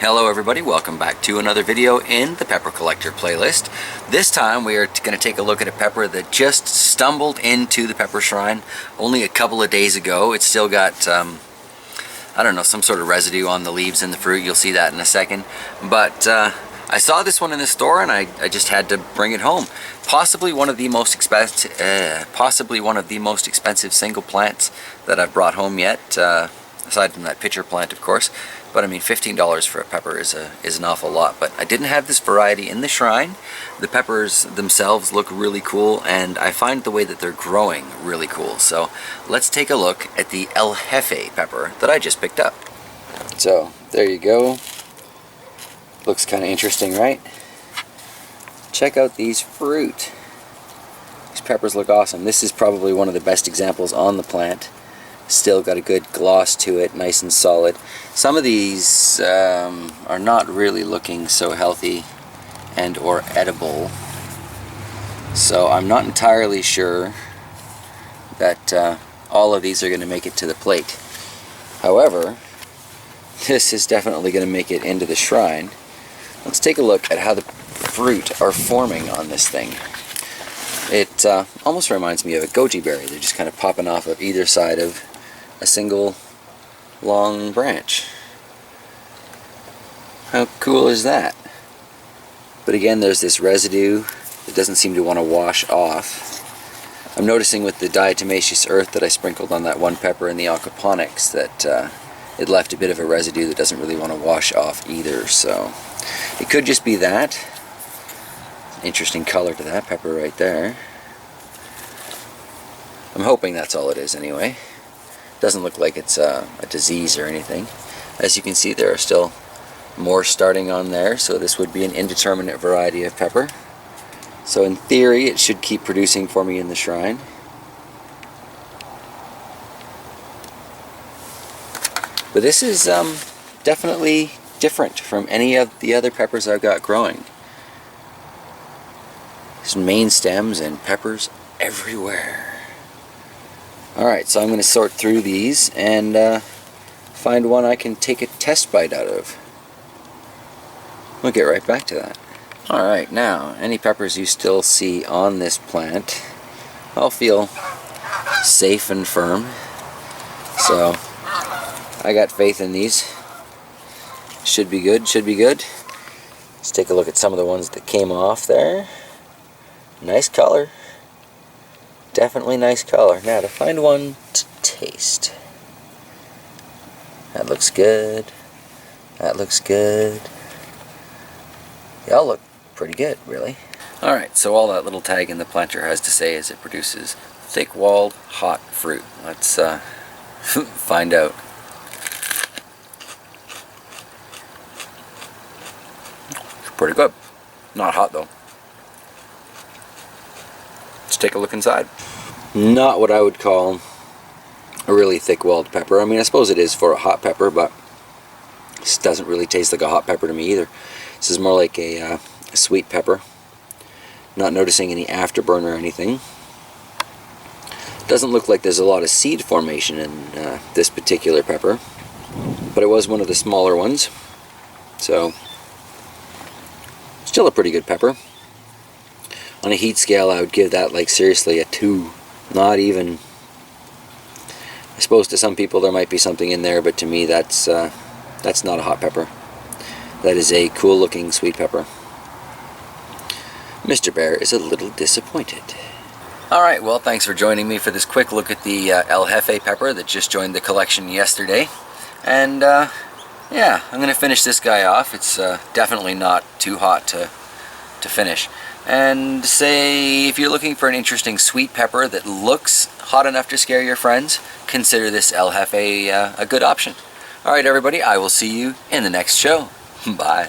Hello everybody, welcome back to another video in the Pepper Collector playlist. This time we are going to take a look at a pepper that just stumbled into the pepper shrine only a couple of days ago. It's still got, I don't know, some sort of residue on the leaves and the fruit. You'll see that in a second. But I saw this one in the store and I just had to bring it home. Possibly one of the most expensive, single plants that I've brought home yet, aside from that pitcher plant, of course. But I mean, $15 for a pepper is an awful lot. But I didn't have this variety in the shrine. The peppers themselves look really cool, and I find the way that they're growing really cool. So let's take a look at the El Jefe pepper that I just picked up. So there you go. Looks kind of interesting, right? Check out these fruit. These peppers look awesome. This is probably one of the best examples on the plant. Still got a good gloss to it, nice and solid. Some of these are not really looking so healthy and or edible, so I'm not entirely sure that all of these are going to make it to the plate. However, this is definitely going to make it into the shrine. Let's take a look at how the fruit are forming on this thing. It almost reminds me of a goji berry. They're just kind of popping off of either side of a single long branch. How cool is that? But again, there's this residue that doesn't seem to want to wash off. I'm noticing with the diatomaceous earth that I sprinkled on that one pepper in the aquaponics that it left a bit of a residue that doesn't really want to wash off either, so it could just be that. Interesting color to that pepper right there. I'm hoping that's all it is anyway. Doesn't look like it's a disease or anything. As you can see, there are still more starting on there, so this would be an indeterminate variety of pepper. So in theory, it should keep producing for me in the shrine. But this is definitely different from any of the other peppers I've got growing. There's main stems and peppers everywhere. Alright, so I'm going to sort through these and find one I can take a test bite out of. We'll get right back to that. Alright, now, any peppers you still see on this plant, I'll feel safe and firm. So, I got faith in these. Should be good, should be good. Let's take a look at some of the ones that came off there. Nice color. Definitely nice color. Now to find one to taste. That looks good. That looks good. They all look pretty good, really. Alright, so all that little tag in the planter has to say is it produces thick-walled, hot fruit. Let's find out. It's pretty good. Not hot though. Let's take a look inside. Not what I would call a really thick-walled pepper. I mean, I suppose it is for a hot pepper, but this doesn't really taste like a hot pepper to me either. This is more like a sweet pepper. Not noticing any afterburn or anything. Doesn't look like there's a lot of seed formation in this particular pepper, but it was one of the smaller ones. So, still a pretty good pepper. On a heat scale, I would give that, like, seriously a 2. Not even. I suppose to some people there might be something in there, but to me that's not a hot pepper. That is a cool-looking sweet pepper. Mr. Bear is a little disappointed. Alright, well, thanks for joining me for this quick look at the El Jefe pepper that just joined the collection yesterday. And, yeah, I'm going to finish this guy off. It's definitely not too hot to finish. And say if you're looking for an interesting sweet pepper that looks hot enough to scare your friends, consider this El Jefe a good option. Alright everybody, I will see you in the next show. Bye.